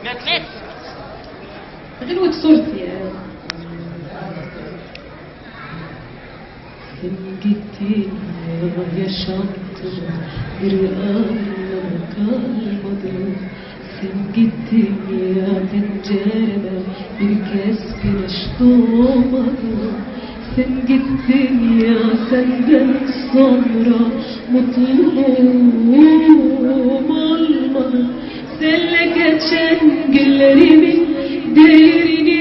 ما تلفش غلوة صورتي يا سنجتي يا شاطر برقالك المضيق سنجتي يا فنجانة بالكاس نشطومة سنجتي يا سندن السمرة مطلوبة المضيق سلكت شنجل رمي دايرني